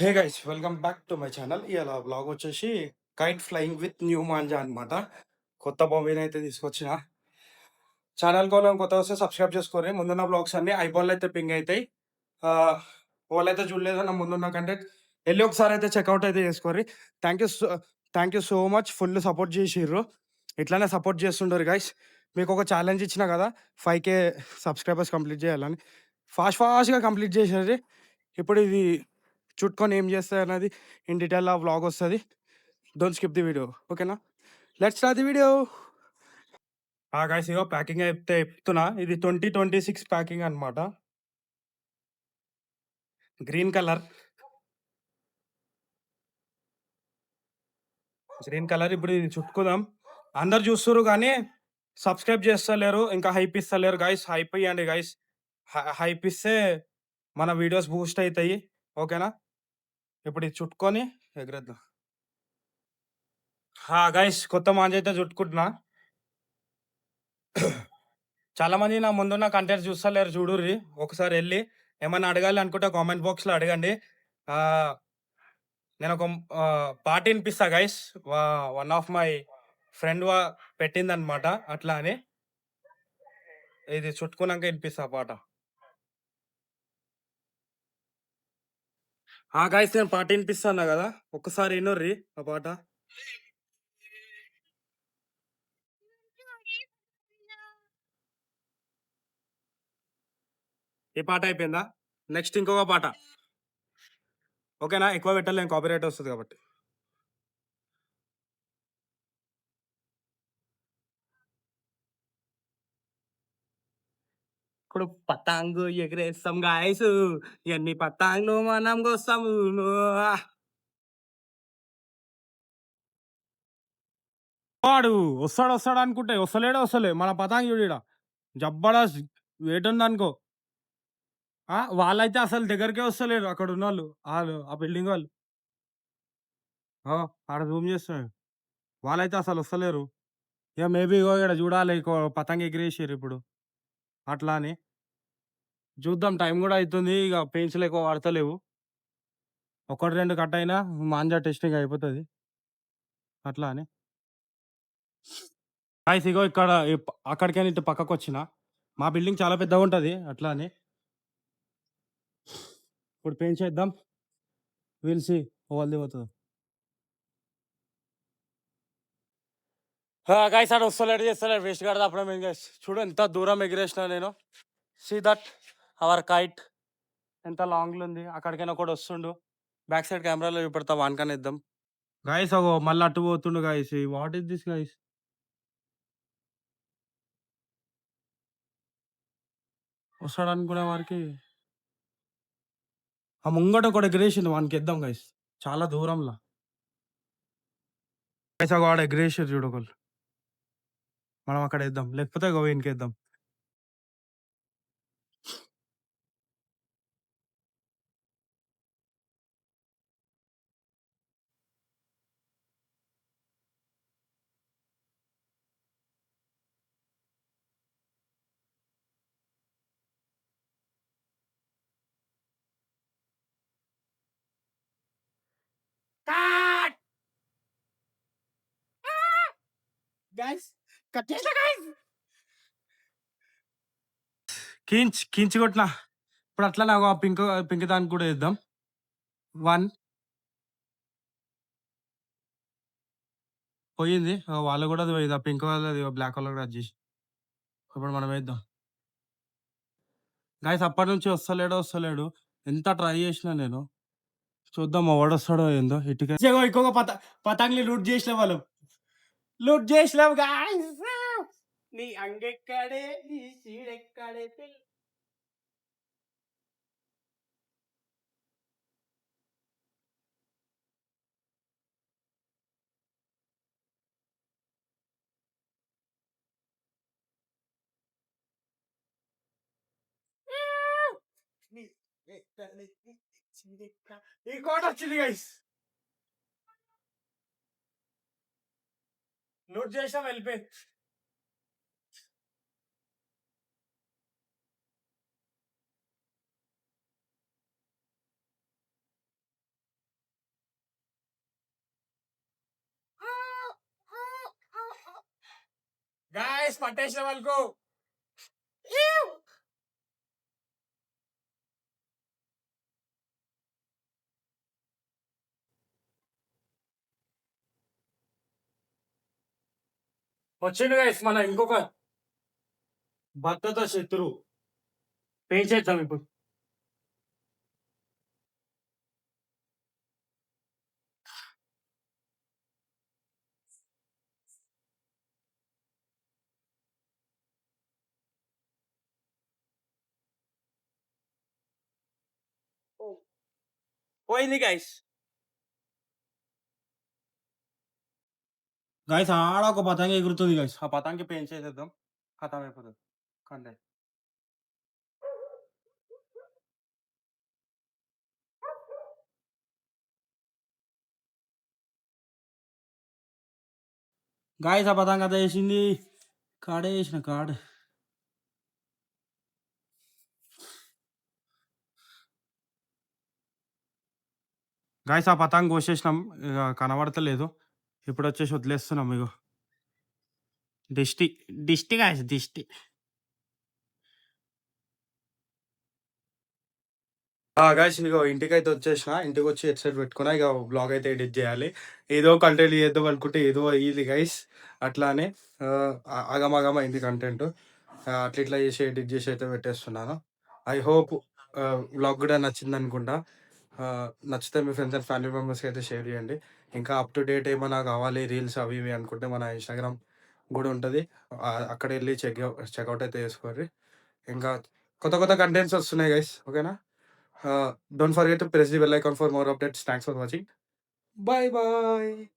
Hey guys welcome back to my channel. ఇవాళ blog వచ్చేసి kite flying with new manja అనమాట. కొత్త బాంబేని అయితే తీసుకొచ్చిన. ఛానల్ కోసం కొత్త వస్తే సబ్స్క్రైబ్ చేసుకోరి. ముందున్న బ్లాగ్స్ అన్ని ఐఫోన్లో అయితే పింగ్ అవుతాయి. వాళ్ళైతే చూడలేదు నా ముందున్న కంటెంట్ వెళ్ళి ఒకసారి అయితే చెక్అవుట్ అయితే చేసుకోరి. Thank you thank you so much. Full support చేసిర్రు. ఇట్లానే సపోర్ట్ చేస్తుంటారు గైస్. మీకు ఒక ఛాలెంజ్ ఇచ్చిన కదా 5K సబ్స్క్రైబర్స్ కంప్లీట్ చేయాలని. ఫాస్ట్గా కంప్లీట్ చేసేది. ఇప్పుడు ఇది చుట్టుకొని ఏం చేస్తుంది అన్నది ఇన్ డీటెయిల్ ఆ వ్లాగ్ వస్తుంది. డోంట్ స్కిప్ ది వీడియో, ఓకేనా? Let's start the video. Guys ego packing అయితే చెప్తున్నా. ఇది 2026 ప్యాకింగ్ అనమాట. గ్రీన్ కలర్ ఇప్పుడు ఇది చుట్టుకుందాం. అందరు చూస్తున్నారు కానీ సబ్స్క్రైబ్ చేస్తలేరు, ఇంకా హైప్ ఇస్తలేరు గైస్. హైప్ ఇవ్వండి గైస్. హైప్ ఇస్తే మన వీడియోస్ బూస్ట్ అవుతాయి, ఓకేనా? ఇప్పుడు ఇది చుట్టుకొని ఎగరేద్దాం. గైస్ కొత్త మాంజ అయితే చుట్టుకుంటున్నా. చాలా మంది నా ముందున్న కంటెంట్ చూస్తలేరు, చూడుర్రి. ఒకసారి వెళ్ళి ఏమన్నా అడగాలి అనుకుంటే కామెంట్ బాక్స్లో అడగండి. ఆ, నేను ఒక పాట వినిపిస్తా guys. One of my friend పెట్టిందనమాట, అట్లా అని. ఇది చుట్టుకున్నాక వినిపిస్తా పాట. గైస్ నేను పాట వినిపిస్తాను కదా, ఒక్కసారి వినుర్రి ఆ పాట. ఈ పాట అయిపోయిందా? నెక్స్ట్ ఇంకొక పాట, ఓకేనా? ఎక్కువ పెట్టలేను, కాపీరైట్ వస్తుంది కాబట్టి. ఇప్పుడు పతాంగు ఎగరేస్తాం గాయస్, ఎన్ని పతాంగులు మనం కోస్తాము. వాడు వస్తాడు అనుకుంటే వస్తలే మన పతాంగ్ చూడ జబ్బర్దస్త్ వెయిట్ ఉంది అనుకో. వాళ్ళైతే అసలు దగ్గరికే వస్తలేరు, అక్కడ ఉన్న వాళ్ళు ఆ బిల్డింగ్ వాళ్ళు. ఆడ జూమ్ చేస్తున్నాడు. వాళ్ళైతే అసలు వస్తలేరు. ఇక మేబీ ఇక్కడ చూడాలి, పతంగ ఎగిరేసారు ఇప్పుడు, అట్లా అని. చూద్దాం, టైం కూడా అవుతుంది. ఇక పెయిన్స్లు ఎక్కువ వాడతలేవు. ఒకటి రెండు కట్ అయినా మాంజా టెస్టింగ్ అయిపోతుంది, అట్లా అని. ఇగో ఇక్కడ అక్కడికైనా ఇటు పక్కకు వచ్చిన. మా బిల్డింగ్ చాలా పెద్దగా ఉంటుంది, అట్లా అని. ఇప్పుడు పెయింట్ చేద్దాం, వీల్సి ఓవల్ది పోతుంది. గైస్ ఆడ వస్తలేడు, చేస్తలేడు, వేస్ట్ కాదు అప్పుడే. మేము గైస్ చూడు ఎంత దూరం ఎగిరేసిన నేను. సీ దట్ అవర్ కైట్ ఎంత లాంగ్లో ఉంది. అక్కడికైనా కూడా వస్తుండు. బ్యాక్ సైడ్ కెమెరాలో చూపెడతా, వాన్కనే ఇద్దాం. గైస్ అగో మళ్ళీ అటు పోతుండు guys. What is this guys? వస్తాడు అనుకునే వారికి ఆ ముంగట కూడా ఎగిరేసిండు, వానికి ఇద్దాం గైస్, చాలా దూరంలో. గైస్ అగో ఆడ ఎగిరేసారు చూడు ఒకళ్ళు. మనం అక్కడ ఇద్దాం, లేకపోతే వీనికి ఇద్దాం. కించి కొట్టిన. ఇప్పుడు అట్లా నాకు ఆ పింక్ పింక్ దానికి కూడా ఇద్దాం. వన్ పోయింది, వాళ్ళు కూడా అది పోయింది. ఆ పింక్ వాళ్ళది బ్లాక్ కలర్ కూడా చేసి. ఇప్పుడు మనం వేద్దాం గైస్. అప్పటి నుంచి వస్తలేడు. ఎంత ట్రై చేసినా నేను. చూద్దాం వాడు వస్తాడో ఏందో. ఇటుక ఇంకొక పతంగులు లూట్ చేసిన వాళ్ళు. లూట్ చేసినాం గాయ్స్. నీ అంగెక్కడే, నీ సీడెక్కడే. ఈ కోట వచ్చింది గైస్. లూట్ చేసాం, వెళ్ళిపోయి. గాయ్స్ పట్టేసిన వాళ్ళకు వచ్చిండు గైస్ మన ఇంకొక భర్తతో శత్రువు చేద్దాం ఇప్పుడు. పోయింది గైస్. గైస్ ఆడ ఒక పతంగి ఎగురుతుంది గైస్. ఆ పతంగి పెయింట్ చేసేద్దాం, ఖతం అయిపోతుంది కంటెంట్. గాయస్ ఆ పతంగ కథ వేసింది, కాడే వేసిన కాడు. గాయస్ ఆ పతంగ కోసేసినాం, ఇక కనబడతలేదు. ఇప్పుడు వచ్చేసి వదిలేస్తున్నాం. ఇగో దిష్టి దిష్టి గాయస్ దిష్టి. గాయ్స్ ఇగో ఇంటికైతే వచ్చేసిన. ఇంటికి వచ్చి హెడ్సెట్ పెట్టుకున్నా. ఇక బ్లాగ్ అయితే ఎడిట్ చేయాలి. ఏదో కంటెంట్ చేద్దాం అనుకుంటే ఏదో అయ్యింది గైస్. అట్లానే ఆగమాగం అయింది కంటెంట్. అట్లా ఇట్లా చేసి ఎడిట్ చేసి అయితే పెట్టేస్తున్నాను. ఐ హోప్ బ్లాగ్ కూడా నచ్చింది అనుకుంటా. నచ్చితే మీ ఫ్రెండ్స్ అండ్ ఫ్యామిలీ మెంబర్స్కి అయితే షేర్ చేయండి. ఇంకా అప్ టు డేట్ ఏమైనా కావాలి రీల్స్ అవి ఇవి అనుకుంటే మన ఇన్స్టాగ్రామ్ కూడా ఉంటుంది. అక్కడ వెళ్ళి చెక్అవుట్ అయితే చేసుకోండి. ఇంకా కొత్త కొత్త కంటెంట్స్ వస్తున్నాయి గైస్. ఓకేనా? Don't forget to press the bell icon for more updates. Thanks for watching. Bye bye.